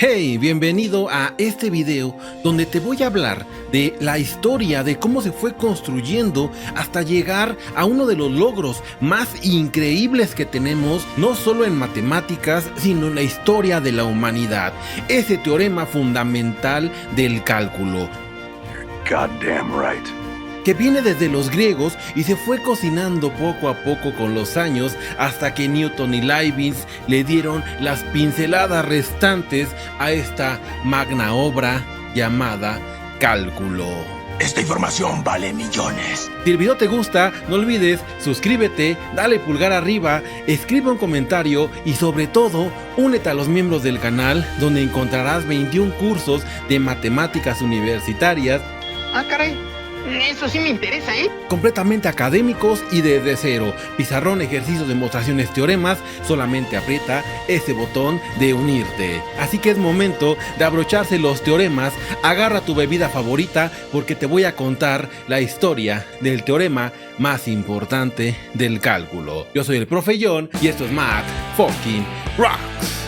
Hey, bienvenido a este video donde te voy a hablar de la historia de cómo se fue construyendo hasta llegar a uno de los logros más increíbles que tenemos, no solo en matemáticas, sino en la historia de la humanidad, ese teorema fundamental del cálculo. You're goddamn right. Que viene desde los griegos y se fue cocinando poco a poco con los años hasta que Newton y Leibniz le dieron las pinceladas restantes a esta magna obra llamada cálculo. Esta información vale millones. Si el video te gusta, no olvides suscríbete, dale pulgar arriba, escribe un comentario y sobre todo, únete a los miembros del canal donde encontrarás 21 cursos de matemáticas universitarias. Ah, caray. Eso sí me interesa, ¿eh? Completamente académicos y desde cero. Pizarrón, ejercicios, demostraciones, teoremas. Solamente aprieta ese botón de unirte. Así que es momento de abrocharse los teoremas. Agarra tu bebida favorita porque te voy a contar la historia del teorema más importante del cálculo. Yo soy el Profe John y esto es Math Fucking Rocks.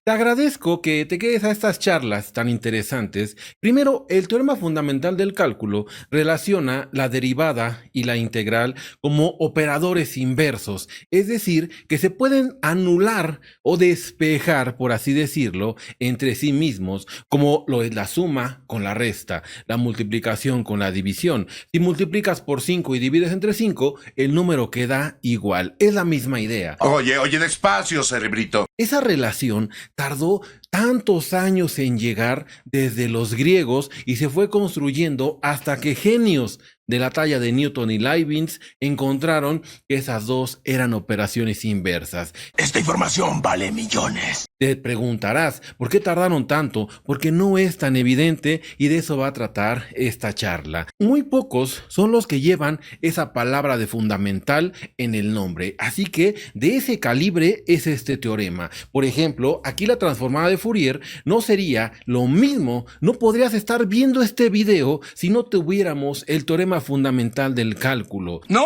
Te agradezco que te quedes a estas charlas tan interesantes. Primero, el teorema fundamental del cálculo relaciona la derivada y la integral como operadores inversos, es decir, que se pueden anular o despejar, por así decirlo, entre sí mismos, como lo es la suma con la resta, la multiplicación con la división. Si multiplicas por 5 y divides entre 5, el número queda igual. Es la misma idea. Oye, despacio, cerebrito. Esa relación tardó tantos años en llegar desde los griegos y se fue construyendo hasta que genios de la talla de Newton y Leibniz encontraron que esas dos eran operaciones inversas. Esta información vale millones. Te preguntarás, ¿por qué tardaron tanto? Porque no es tan evidente y de eso va a tratar esta charla. Muy pocos son los que llevan esa palabra de fundamental en el nombre, así que de ese calibre es este teorema. Por ejemplo, aquí la transformada de Fourier no sería lo mismo, no podrías estar viendo este video si no tuviéramos el teorema fundamental del cálculo. No.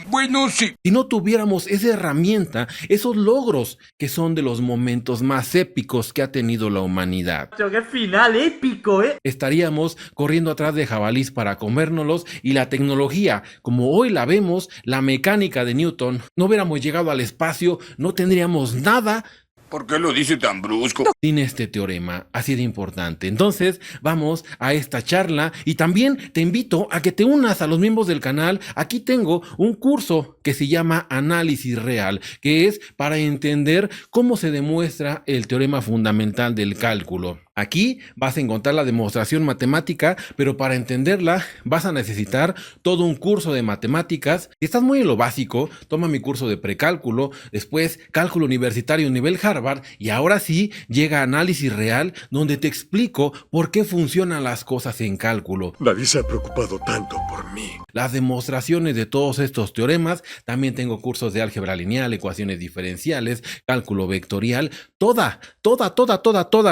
Bueno, sí. Si no tuviéramos esa herramienta, esos logros que son de los momentos más épicos que ha tenido la humanidad. ¡Qué final épico, eh! Estaríamos corriendo atrás de jabalís para comérnoslos y la tecnología, como hoy la vemos, la mecánica de Newton, no hubiéramos llegado al espacio, no tendríamos nada. ¿Por qué lo dice tan brusco? Sin este teorema, así de importante. Entonces, vamos a esta charla y también te invito a que te unas a los miembros del canal. Aquí tengo un curso que se llama Análisis Real, que es para entender cómo se demuestra el teorema fundamental del cálculo. Aquí vas a encontrar la demostración matemática, pero para entenderla vas a necesitar todo un curso de matemáticas. Si estás muy en lo básico, toma mi curso de precálculo, después cálculo universitario nivel Harvard y ahora sí llega Análisis Real, donde te explico por qué funcionan las cosas en cálculo. Nadie se ha preocupado tanto por mí. Las demostraciones de todos estos teoremas, también tengo cursos de álgebra lineal, ecuaciones diferenciales, cálculo vectorial, toda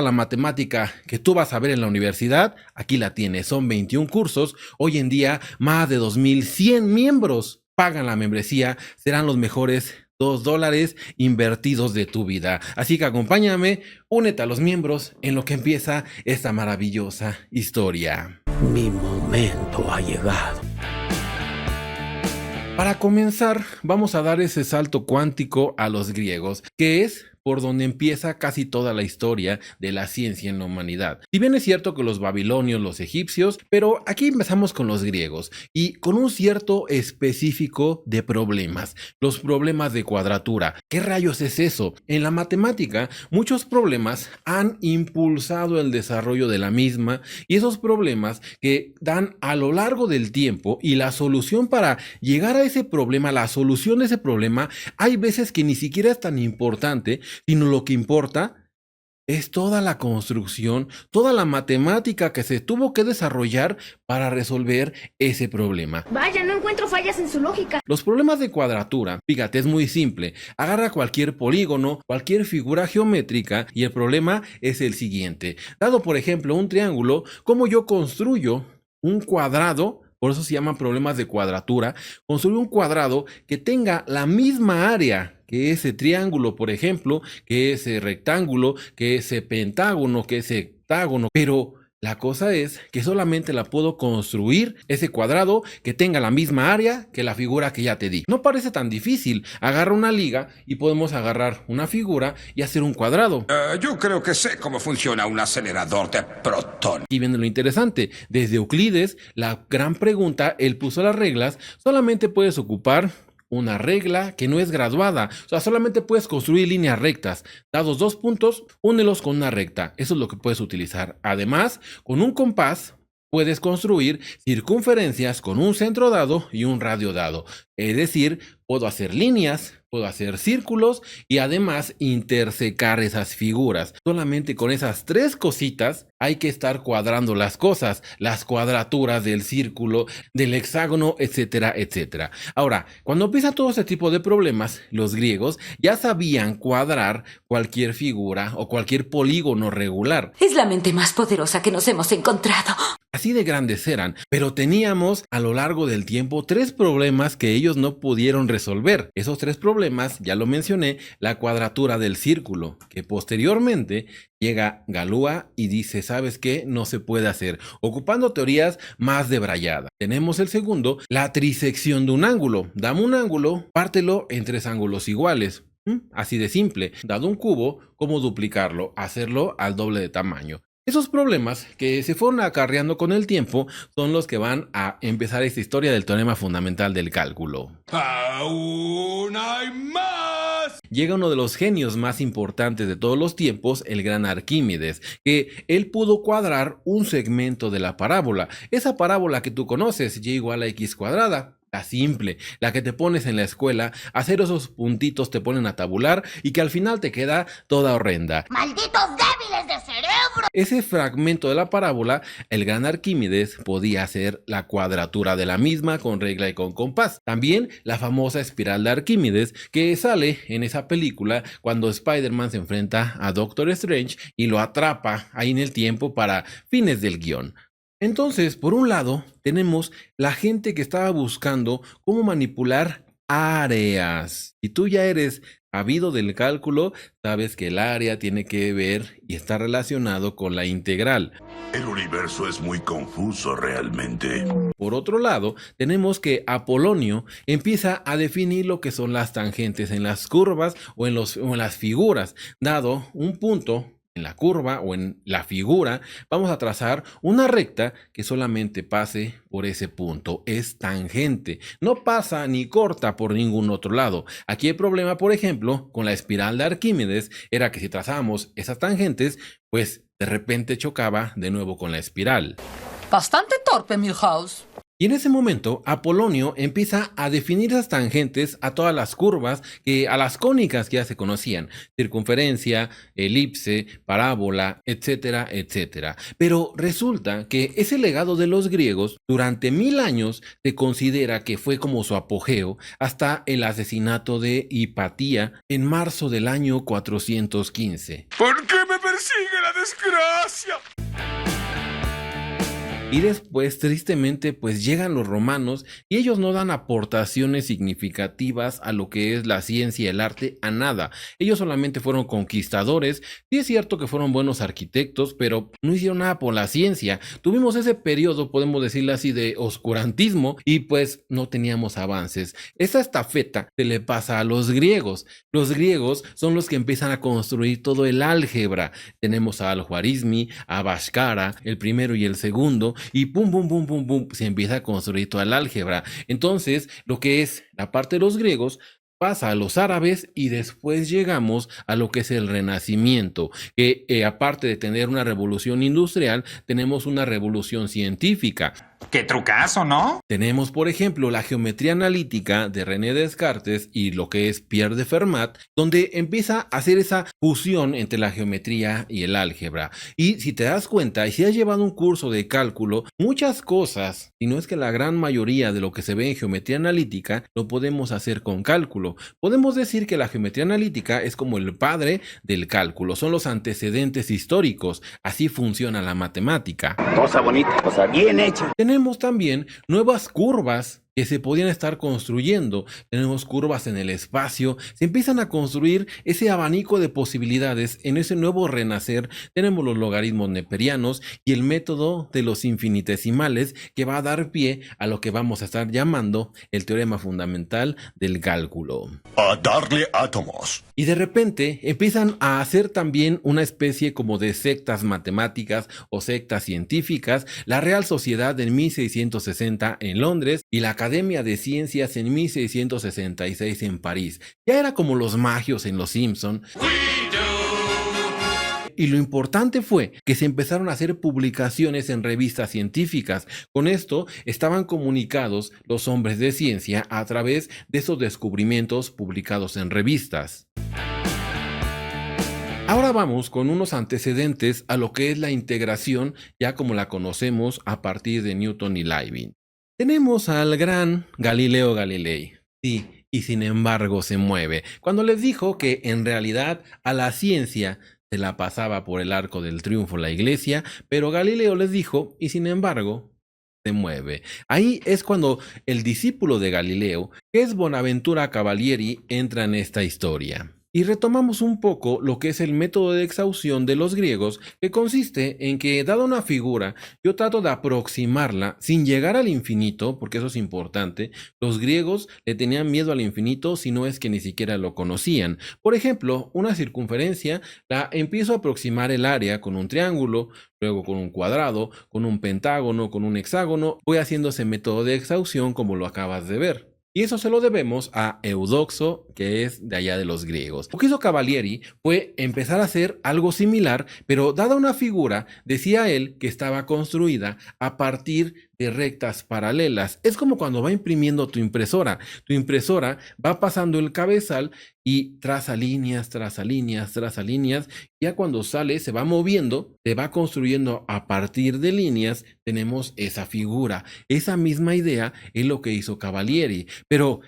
la matemática que tú vas a ver en la universidad, aquí la tienes, son 21 cursos, hoy en día más de 2100 miembros pagan la membresía, serán los mejores $2 invertidos de tu vida. Así que acompáñame, únete a los miembros en lo que empieza esta maravillosa historia. Mi momento ha llegado. Para comenzar, vamos a dar ese salto cuántico a los griegos, que es por donde empieza casi toda la historia de la ciencia en la humanidad. Si bien es cierto que los babilonios, los egipcios, pero aquí empezamos con los griegos y con un cierto específico de problemas, los problemas de cuadratura. ¿Qué rayos es eso? En la matemática, muchos problemas han impulsado el desarrollo de la misma y esos problemas que dan a lo largo del tiempo y la solución para llegar a ese problema, la solución de ese problema, hay veces que ni siquiera es tan importante, sino lo que importa es toda la construcción, toda la matemática que se tuvo que desarrollar para resolver ese problema. Vaya, no encuentro fallas en su lógica. Los problemas de cuadratura, fíjate, es muy simple. Agarra cualquier polígono, cualquier figura geométrica y el problema es el siguiente. Dado, por ejemplo, un triángulo, ¿cómo yo construyo un cuadrado por eso se llaman problemas de cuadratura, construir un cuadrado que tenga la misma área que ese triángulo, por ejemplo, que ese rectángulo, que ese pentágono, que ese hectágono, pero la cosa es que solamente la puedo construir ese cuadrado que tenga la misma área que la figura que ya te di. No parece tan difícil. Agarra una liga y podemos agarrar una figura y hacer un cuadrado. Yo creo que sé cómo funciona un acelerador de protón. Y viene lo interesante. Desde Euclides, la gran pregunta, él puso las reglas. Solamente puedes ocupar una regla que no es graduada, o sea, solamente puedes construir líneas rectas. Dados 2 puntos, únelos con una recta. Eso es lo que puedes utilizar. Además, con un compás puedes construir circunferencias con un centro dado y un radio dado. Es decir, puedo hacer líneas, puedo hacer círculos y además intersecar esas figuras. Solamente con esas 3 cositas hay que estar cuadrando las cosas, las cuadraturas del círculo, del hexágono, etcétera, etcétera. Ahora, cuando empieza todo este tipo de problemas, los griegos ya sabían cuadrar cualquier figura o cualquier polígono regular. Es la mente más poderosa que nos hemos encontrado. Así de grandes eran, pero teníamos a lo largo del tiempo 3 problemas que ellos no pudieron resolver. Esos 3 problemas, ya lo mencioné, la cuadratura del círculo, que posteriormente llega Galois y dice, ¿sabes qué? No se puede hacer, ocupando teorías más debrayadas. Tenemos el segundo, la trisección de un ángulo. Dame un ángulo, pártelo en 3 ángulos iguales. Así de simple. Dado un cubo, ¿cómo duplicarlo? Hacerlo al doble de tamaño. Esos problemas que se fueron acarreando con el tiempo son los que van a empezar esta historia del teorema fundamental del cálculo. ¡Aún hay más! Llega uno de los genios más importantes de todos los tiempos, el gran Arquímedes, que él pudo cuadrar un segmento de la parábola. Esa parábola que tú conoces, y igual a x cuadrada. La simple, la que te pones en la escuela, hacer esos puntitos te ponen a tabular y que al final te queda toda horrenda. ¡Malditos débiles de cerebro! Ese fragmento de la parábola, el gran Arquímedes podía hacer la cuadratura de la misma con regla y con compás. También la famosa espiral de Arquímedes que sale en esa película cuando Spider-Man se enfrenta a Doctor Strange y lo atrapa ahí en el tiempo para fines del guión. Entonces, por un lado, tenemos la gente que estaba buscando cómo manipular áreas. Si tú ya eres habido del cálculo, sabes que el área tiene que ver y está relacionado con la integral. El universo es muy confuso realmente. Por otro lado, tenemos que Apolonio empieza a definir lo que son las tangentes en las curvas o en las figuras. Dado un punto en la curva o en la figura, vamos a trazar una recta que solamente pase por ese punto. Es tangente, no pasa ni corta por ningún otro lado. Aquí el problema, por ejemplo, con la espiral de Arquímedes era que si trazábamos esas tangentes, pues de repente chocaba de nuevo con la espiral. Bastante torpe, Milhouse. Y en ese momento, Apolonio empieza a definir esas tangentes a todas las curvas, a las cónicas que ya se conocían, circunferencia, elipse, parábola, etcétera, etcétera. Pero resulta que ese legado de los griegos, durante 1000 años, se considera que fue como su apogeo hasta el asesinato de Hipatía en marzo del año 415. ¿Por qué me persigue la desgracia? Y después, tristemente, pues llegan los romanos y ellos no dan aportaciones significativas a lo que es la ciencia y el arte, a nada. Ellos solamente fueron conquistadores. Sí es cierto que fueron buenos arquitectos, pero no hicieron nada por la ciencia. Tuvimos ese periodo, podemos decirlo así, de oscurantismo y pues no teníamos avances. Esa estafeta se le pasa a los griegos. Los griegos son los que empiezan a construir todo el álgebra. Tenemos a Al-Khwarizmi, a Bhaskara, el primero y el segundo, y pum, pum, pum, pum, pum, se empieza a construir toda el álgebra. Entonces, lo que es la parte de los griegos pasa a los árabes y después llegamos a lo que es el Renacimiento, que aparte de tener una revolución industrial, tenemos una revolución científica. ¡Qué trucazo!, ¿no? Tenemos, por ejemplo, la geometría analítica de René Descartes y lo que es Pierre de Fermat, donde empieza a hacer esa fusión entre la geometría y el álgebra. Y si te das cuenta, y si has llevado un curso de cálculo, muchas cosas, si no es que la gran mayoría de lo que se ve en geometría analítica, lo podemos hacer con cálculo. Podemos decir que la geometría analítica es como el padre del cálculo, son los antecedentes históricos. Así funciona la matemática. Cosa bonita, cosa bien hecha. tenemos también nuevas curvas que se podían estar construyendo. Tenemos curvas en el espacio, se empiezan a construir ese abanico de posibilidades. En ese nuevo renacer tenemos los logaritmos neperianos y el método de los infinitesimales, que va a dar pie a lo que vamos a estar llamando el teorema fundamental del cálculo. A darle átomos. Y de repente empiezan a hacer también una especie como de sectas matemáticas o sectas científicas, la Real Sociedad en 1660 en Londres y la Academia de Ciencias en 1666 en París. Ya era como los magios en Los Simpson. Y lo importante fue que se empezaron a hacer publicaciones en revistas científicas. Con esto estaban comunicados los hombres de ciencia a través de esos descubrimientos publicados en revistas. Ahora vamos con unos antecedentes a lo que es la integración, ya como la conocemos a partir de Newton y Leibniz. Tenemos al gran Galileo Galilei. Sí, y sin embargo se mueve. Cuando les dijo que en realidad a la ciencia se la pasaba por el arco del triunfo la iglesia, pero Galileo les dijo, y sin embargo se mueve. Ahí es cuando el discípulo de Galileo, que es Bonaventura Cavalieri, entra en esta historia. Y retomamos un poco lo que es el método de exhaustión de los griegos, que consiste en que, dada una figura, yo trato de aproximarla sin llegar al infinito, porque eso es importante. Los griegos le tenían miedo al infinito, si no es que ni siquiera lo conocían. Por ejemplo, una circunferencia la empiezo a aproximar el área con un triángulo, luego con un cuadrado, con un pentágono, con un hexágono. Voy haciendo ese método de exhaustión como lo acabas de ver. Y eso se lo debemos a Eudoxo, que es de allá de los griegos. Lo que hizo Cavalieri fue empezar a hacer algo similar, pero dada una figura, decía él que estaba construida a partir de rectas paralelas. Es como cuando va imprimiendo tu impresora. Tu impresora va pasando el cabezal y traza líneas, traza líneas, traza líneas. Ya cuando sale se va moviendo, se va construyendo a partir de líneas. Tenemos esa figura. Esa misma idea es lo que hizo Cavalieri. Pero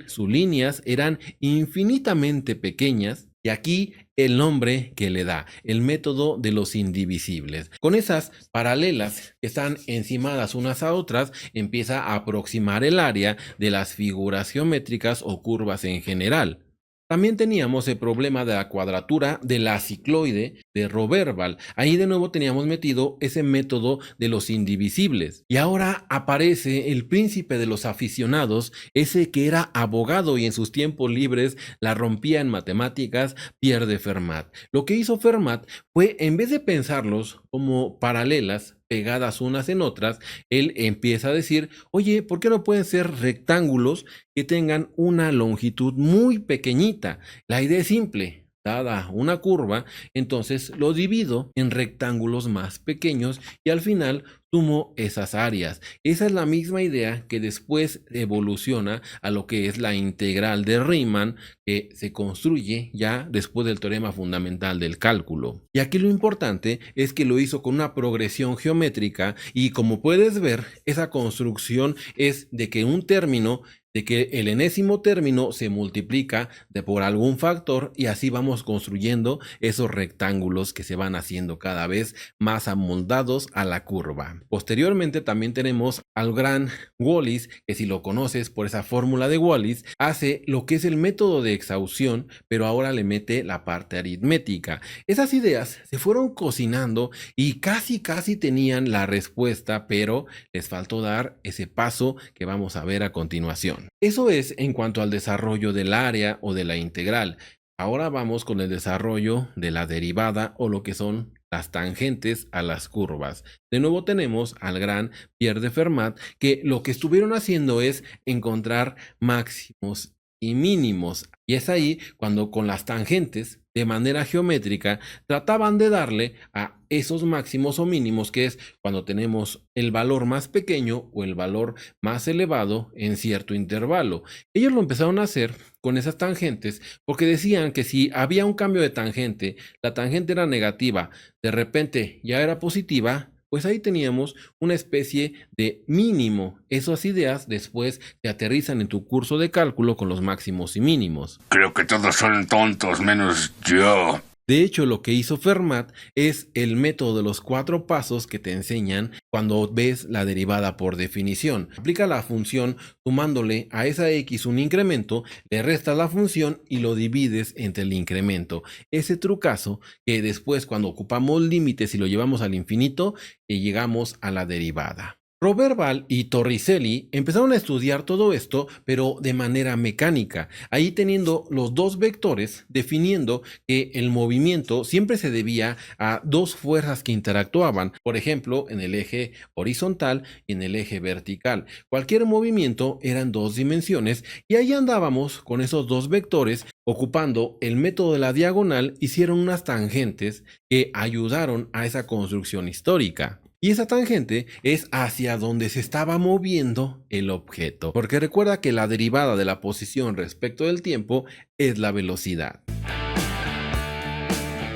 sus líneas eran infinitamente pequeñas. Y aquí el nombre que le da, el método de los indivisibles. Con esas paralelas que están encimadas unas a otras, empieza a aproximar el área de las figuras geométricas o curvas en general. También teníamos el problema de la cuadratura de la cicloide de Roberval. Ahí de nuevo teníamos metido ese método de los indivisibles. Y ahora aparece el príncipe de los aficionados, ese que era abogado y en sus tiempos libres la rompía en matemáticas, Pierre de Fermat. Lo que hizo Fermat fue, en vez de pensarlos como paralelas, pegadas unas en otras, él empieza a decir, oye, ¿por qué no pueden ser rectángulos que tengan una longitud muy pequeñita? La idea es simple. Dada una curva, entonces lo divido en rectángulos más pequeños y al final sumo esas áreas. Esa es la misma idea que después evoluciona a lo que es la integral de Riemann, que se construye ya después del teorema fundamental del cálculo. Y aquí lo importante es que lo hizo con una progresión geométrica y, como puedes ver, esa construcción es de que un término, de que el enésimo término se multiplica por algún factor y así vamos construyendo esos rectángulos que se van haciendo cada vez más amoldados a la curva. Posteriormente también tenemos al gran Wallis, que si lo conoces por esa fórmula de Wallis, hace lo que es el método de exhaustión, pero ahora le mete la parte aritmética. Esas ideas se fueron cocinando y casi tenían la respuesta, pero les faltó dar ese paso que vamos a ver a continuación. Eso es en cuanto al desarrollo del área o de la integral. Ahora vamos con el desarrollo de la derivada o lo que son las tangentes a las curvas. De nuevo tenemos al gran Pierre de Fermat, que lo que estuvieron haciendo es encontrar máximos y mínimos. Y es ahí cuando con las tangentes de manera geométrica trataban de darle a esos máximos o mínimos, que es cuando tenemos el valor más pequeño o el valor más elevado en cierto intervalo. Ellos lo empezaron a hacer con esas tangentes porque decían que si había un cambio de tangente, la tangente era negativa, de repente ya era positiva, pues ahí teníamos una especie de mínimo. Esas ideas después se aterrizan en tu curso de cálculo con los máximos y mínimos. Creo que todos son tontos menos yo. De hecho, lo que hizo Fermat es el método de los 4 pasos que te enseñan cuando ves la derivada por definición. Aplica la función sumándole a esa x un incremento, le restas la función y lo divides entre el incremento. Ese trucazo que después cuando ocupamos límites y lo llevamos al infinito, llegamos a la derivada. Roberval y Torricelli empezaron a estudiar todo esto, pero de manera mecánica, ahí teniendo los 2 vectores, definiendo que el movimiento siempre se debía a 2 fuerzas que interactuaban, por ejemplo, en el eje horizontal y en el eje vertical. Cualquier movimiento eran 2 dimensiones y ahí andábamos con esos 2 vectores. Ocupando el método de la diagonal, hicieron unas tangentes que ayudaron a esa construcción histórica. Y esa tangente es hacia donde se estaba moviendo el objeto, porque recuerda que la derivada de la posición respecto del tiempo es la velocidad.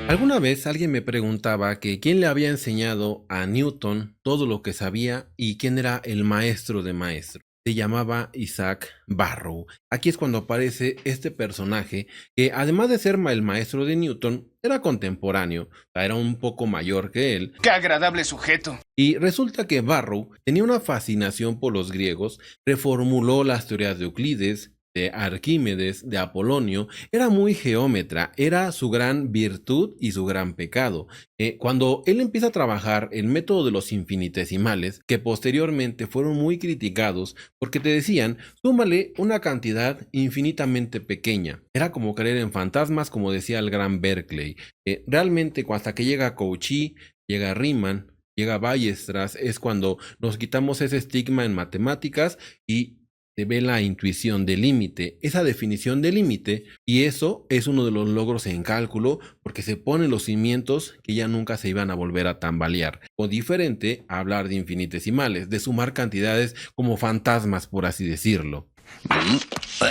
Alguna vez alguien me preguntaba que quién le había enseñado a Newton todo lo que sabía y quién era el maestro de maestros. Se llamaba Isaac Barrow. Aquí es cuando aparece este personaje que, además de ser el maestro de Newton, era contemporáneo, era un poco mayor que él. ¡Qué agradable sujeto! Y resulta que Barrow tenía una fascinación por los griegos, reformuló las teorías de Euclides, de Arquímedes, de Apolonio. Era muy geómetra, era su gran virtud y su gran pecado. Cuando él empieza a trabajar el método de los infinitesimales, que posteriormente fueron muy criticados porque te decían, súmale una cantidad infinitamente pequeña. Era como creer en fantasmas, como decía el gran Berkeley. Realmente hasta que llega Cauchy, llega Riemann, llega Weierstrass, es cuando nos quitamos ese estigma en matemáticas y se ve la intuición del límite, esa definición de límite, y eso es uno de los logros en cálculo porque se ponen los cimientos que ya nunca se iban a volver a tambalear. O diferente a hablar de infinitesimales, de sumar cantidades como fantasmas, por así decirlo.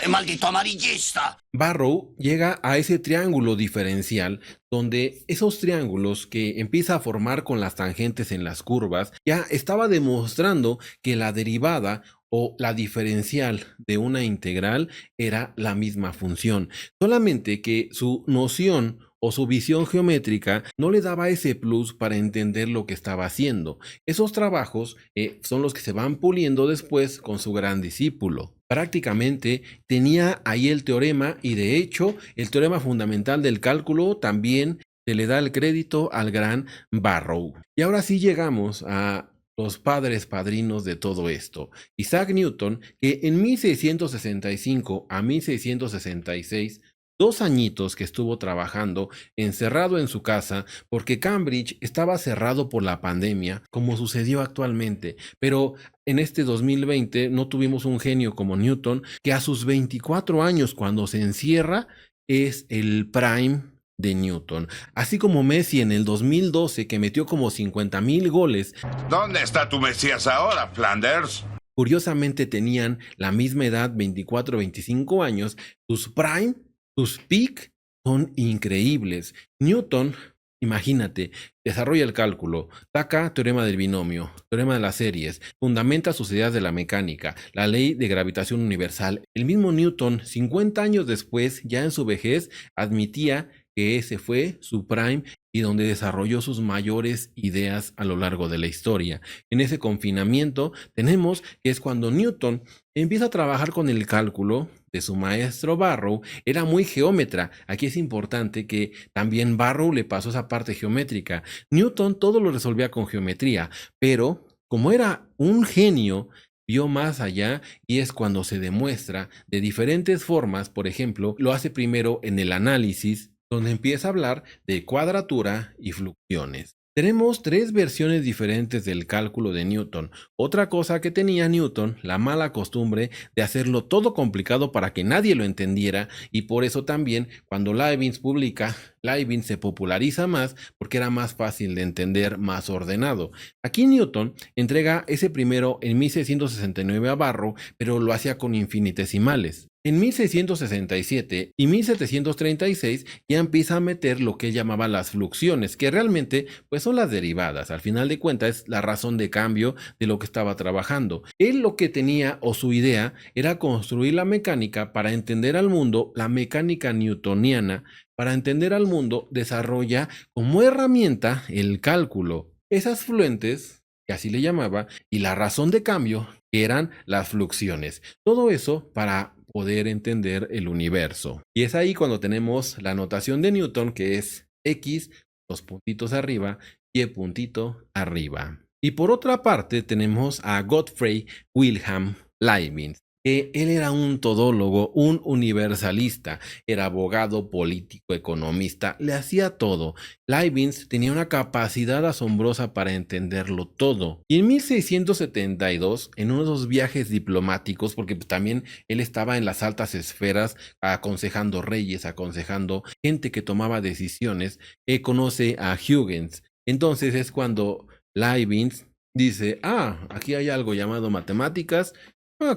¡Maldito amarillista! Barrow llega a ese triángulo diferencial donde esos triángulos que empieza a formar con las tangentes en las curvas ya estaba demostrando que la derivada o la diferencial de una integral era la misma función, solamente que su noción o su visión geométrica no le daba ese plus para entender lo que estaba haciendo. Esos trabajos son los que se van puliendo después con su gran discípulo. Prácticamente tenía ahí el teorema y de hecho el teorema fundamental del cálculo también se le da el crédito al gran Barrow. Y ahora sí llegamos a los padres padrinos de todo esto. Isaac Newton, que en 1665 a 1666, 2 añitos que estuvo trabajando encerrado en su casa porque Cambridge estaba cerrado por la pandemia, como sucedió actualmente. Pero en este 2020 no tuvimos un genio como Newton, que a sus 24 años cuando se encierra es el prime de Newton. Así como Messi en el 2012 que metió como 50,000 goles. ¿Dónde está tu Mesías ahora, Flanders? Curiosamente tenían la misma edad, 24, 25 años. Sus prime, sus peak son increíbles. Newton, imagínate, desarrolla el cálculo, saca teorema del binomio, teorema de las series, fundamenta sus ideas de la mecánica, la ley de gravitación universal. El mismo Newton, 50 años después, ya en su vejez, admitía que ese fue su prime y donde desarrolló sus mayores ideas a lo largo de la historia. En ese confinamiento tenemos que es cuando Newton empieza a trabajar con el cálculo de su maestro Barrow. Era muy geómetra. Aquí es importante que también Barrow le pasó esa parte geométrica. Newton todo lo resolvía con geometría, pero como era un genio, vio más allá y es cuando se demuestra de diferentes formas. Por ejemplo, lo hace primero en el análisis, donde empieza a hablar de cuadratura y fluxiones. Tenemos 3 versiones diferentes del cálculo de Newton. Otra cosa que tenía Newton, la mala costumbre de hacerlo todo complicado para que nadie lo entendiera, y por eso también cuando Leibniz publica, Leibniz se populariza más porque era más fácil de entender, más ordenado. Aquí Newton entrega ese primero en 1669 a Barrow, pero lo hacía con infinitesimales. En 1667 y 1736 ya empieza a meter lo que él llamaba las fluxiones, que realmente pues son las derivadas. Al final de cuentas es la razón de cambio de lo que estaba trabajando. Él lo que tenía o su idea era construir la mecánica para entender al mundo, la mecánica newtoniana, para entender al mundo, desarrolla como herramienta el cálculo. Esas fluentes, que así le llamaba, y la razón de cambio, que eran las fluxiones. Todo eso para poder entender el universo. Y es ahí cuando tenemos la notación de Newton, que es X, 2 puntitos arriba, Y puntito arriba. Y por otra parte tenemos a Gottfried Wilhelm Leibniz, que él era un todólogo, un universalista, era abogado, político, economista, le hacía todo. Leibniz tenía una capacidad asombrosa para entenderlo todo. Y en 1672, en uno de esos viajes diplomáticos, porque también él estaba en las altas esferas aconsejando reyes, aconsejando gente que tomaba decisiones, conoce a Huygens. Entonces es cuando Leibniz dice, aquí hay algo llamado matemáticas.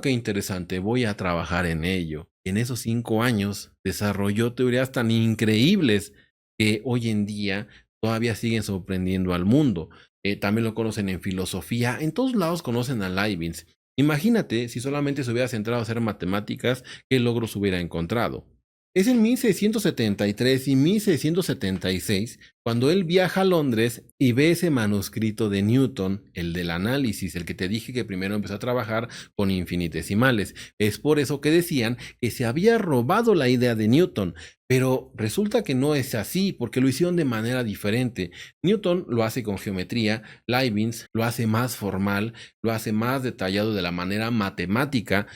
Qué interesante, voy a trabajar en ello. En esos 5 años desarrolló teorías tan increíbles que hoy en día todavía siguen sorprendiendo al mundo. También lo conocen en filosofía, en todos lados conocen a Leibniz. Imagínate si solamente se hubiera centrado a hacer matemáticas, qué logros hubiera encontrado. Es en 1673 y 1676 cuando él viaja a Londres y ve ese manuscrito de Newton, el del análisis, el que te dije que primero empezó a trabajar con infinitesimales. Es por eso que decían que se había robado la idea de Newton, pero resulta que no es así porque lo hicieron de manera diferente. Newton lo hace con geometría, Leibniz lo hace más formal, lo hace más detallado de la manera matemática.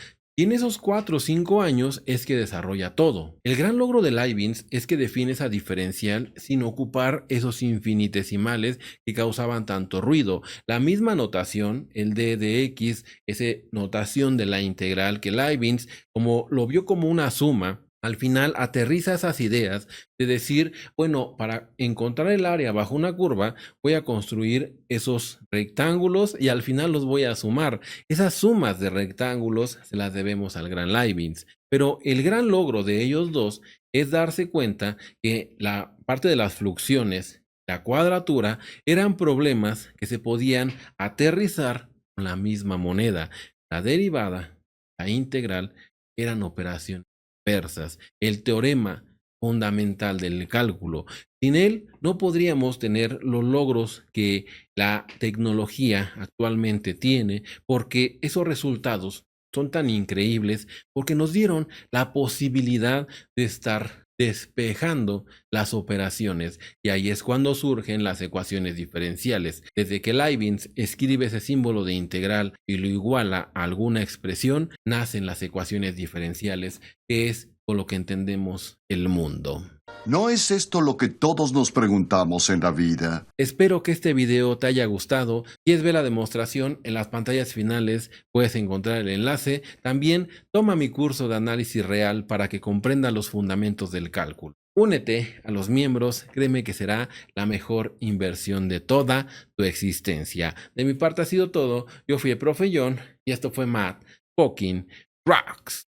Y en esos 4 o 5 años es que desarrolla todo. El gran logro de Leibniz es que define esa diferencial sin ocupar esos infinitesimales que causaban tanto ruido. La misma notación, el d de x, esa notación de la integral que Leibniz, como lo vio como una suma, al final aterriza esas ideas de decir, bueno, para encontrar el área bajo una curva, voy a construir esos rectángulos y al final los voy a sumar. Esas sumas de rectángulos se las debemos al gran Leibniz. Pero el gran logro de ellos dos es darse cuenta que la parte de las fluxiones, la cuadratura, eran problemas que se podían aterrizar con la misma moneda. La derivada, la integral, eran operaciones persas, el teorema fundamental del cálculo. Sin él no podríamos tener los logros que la tecnología actualmente tiene, porque esos resultados son tan increíbles, porque nos dieron la posibilidad de estar despejando las operaciones, y ahí es cuando surgen las ecuaciones diferenciales. Desde que Leibniz escribe ese símbolo de integral y lo iguala a alguna expresión, nacen las ecuaciones diferenciales, que es con lo que entendemos el mundo. ¿No es esto lo que todos nos preguntamos en la vida? Espero que este video te haya gustado. Si quieres ver la demostración, en las pantallas finales puedes encontrar el enlace. También toma mi curso de análisis real para que comprenda los fundamentos del cálculo. Únete a los miembros, créeme que será la mejor inversión de toda tu existencia. De mi parte ha sido todo. Yo fui el profe John y esto fue Math Fucking Rocks.